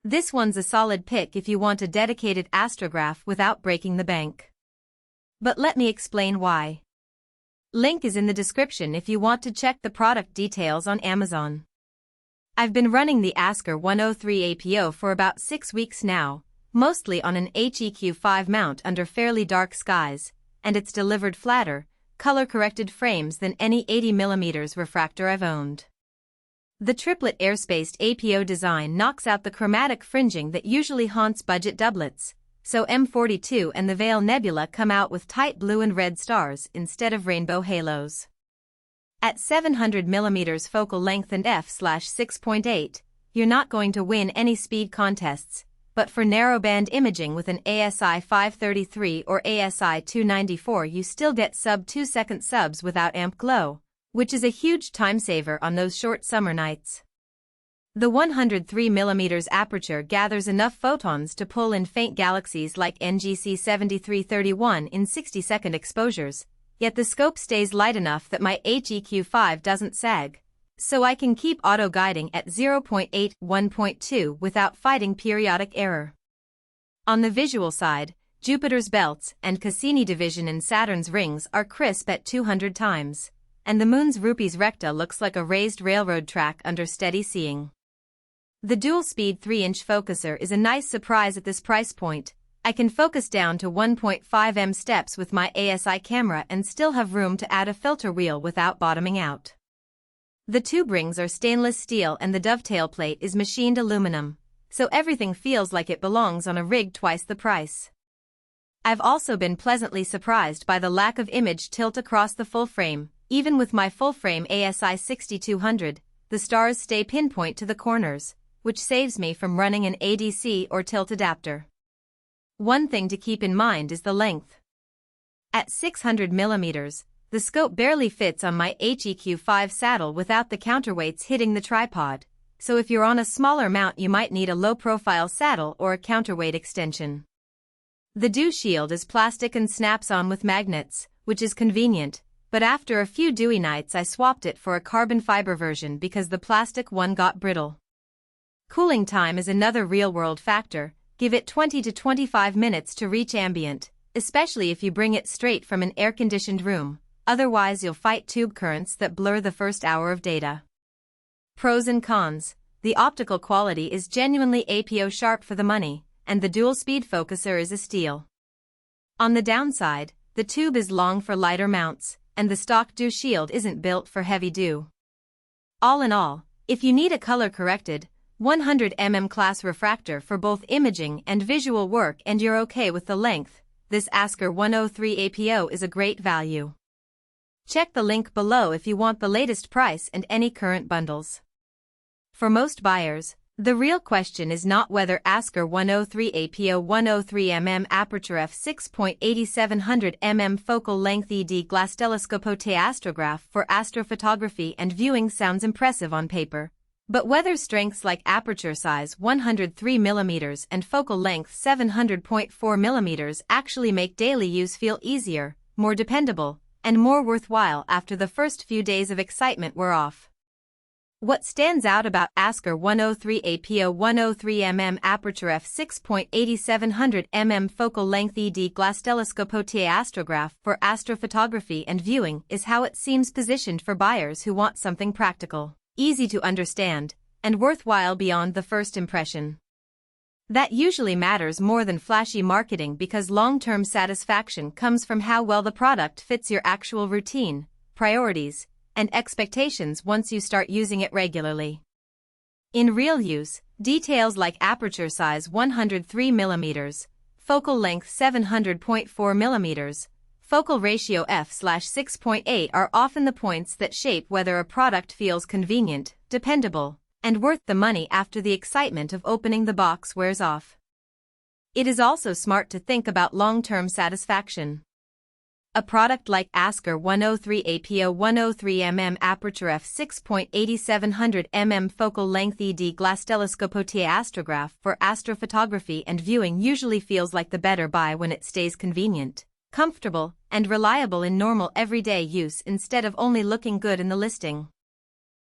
This one's a solid pick if you want a dedicated astrograph without breaking the bank. But let me explain why. Link is in the description if you want to check the product details on Amazon. I've been running the Askar 103APO for about 6 weeks now, mostly on an HEQ5 mount under fairly dark skies, and it's delivered flatter, color-corrected frames than any 80mm refractor I've owned. The triplet air-spaced APO design knocks out the chromatic fringing that usually haunts budget doublets, so M42 and the Veil Nebula come out with tight blue and red stars instead of rainbow halos. At 700mm focal length and f/6.8, you're not going to win any speed contests, but for narrowband imaging with an ASI 533 or ASI 294 you still get sub-2 second subs without amp glow, which is a huge time saver on those short summer nights. The 103mm aperture gathers enough photons to pull in faint galaxies like NGC 7331 in 60-second exposures, yet the scope stays light enough that my HEQ5 doesn't sag, so I can keep auto-guiding at 0.8, 1.2 without fighting periodic error. On the visual side, Jupiter's belts and Cassini division in Saturn's rings are crisp at 200 times, and the moon's rupees recta looks like a raised railroad track under steady seeing. The dual-speed 3-inch focuser is a nice surprise at this price point. I can focus down to 1.5 m steps with my ASI camera and still have room to add a filter wheel without bottoming out. The tube rings are stainless steel and the dovetail plate is machined aluminum, so everything feels like it belongs on a rig twice the price. I've also been pleasantly surprised by the lack of image tilt across the full frame. Even with my full-frame ASI 6200, the stars stay pinpoint to the corners, which saves me from running an ADC or tilt adapter. One thing to keep in mind is the length. At 600mm, the scope barely fits on my HEQ5 saddle without the counterweights hitting the tripod, so if you're on a smaller mount you might need a low-profile saddle or a counterweight extension. The dew shield is plastic and snaps on with magnets, which is convenient, but after a few dewy nights I swapped it for a carbon fiber version because the plastic one got brittle. Cooling time is another real-world factor. Give it 20 to 25 minutes to reach ambient, especially if you bring it straight from an air-conditioned room, otherwise you'll fight tube currents that blur the first hour of data. Pros and cons. The optical quality is genuinely APO sharp for the money, and the dual-speed focuser is a steal. On the downside, the tube is long for lighter mounts, and the stock dew shield isn't built for heavy dew. All in all, if you need a color-corrected, 100mm class refractor for both imaging and visual work and you're okay with the length, this Askar 103APO is a great value. Check the link below if you want the latest price and any current bundles. For most buyers, the real question is not whether Askar 103APO 103mm ApertureF6.8700mm Focal Length ED GlassTelescopeOTAAstrograph for astrophotography and viewing sounds impressive on paper, but whether strengths like aperture size 103mm and focal length 700.4mm actually make daily use feel easier, more dependable, and more worthwhile after the first few days of excitement wear off. What stands out about Askar 103APO 103mm ApertureF6.8700mm Focal Length ED GlassTelescopeOTAAstrograph for astrophotography and viewing is how it seems positioned for buyers who want something practical, easy to understand, and worthwhile beyond the first impression. That usually matters more than flashy marketing because long-term satisfaction comes from how well the product fits your actual routine, priorities, and expectations once you start using it regularly. In real use, details like aperture size 103mm, focal length 700.4mm, focal ratio f/6.8 are often the points that shape whether a product feels convenient, dependable, and worth the money after the excitement of opening the box wears off. It is also smart to think about long-term satisfaction. A product like Askar 103APO 103mm ApertureF6.8700mm Focal Length ED GlassTelescopeOTAAstrograph for astrophotography and viewing usually feels like the better buy when it stays convenient, comfortable, and reliable in normal everyday use instead of only looking good in the listing.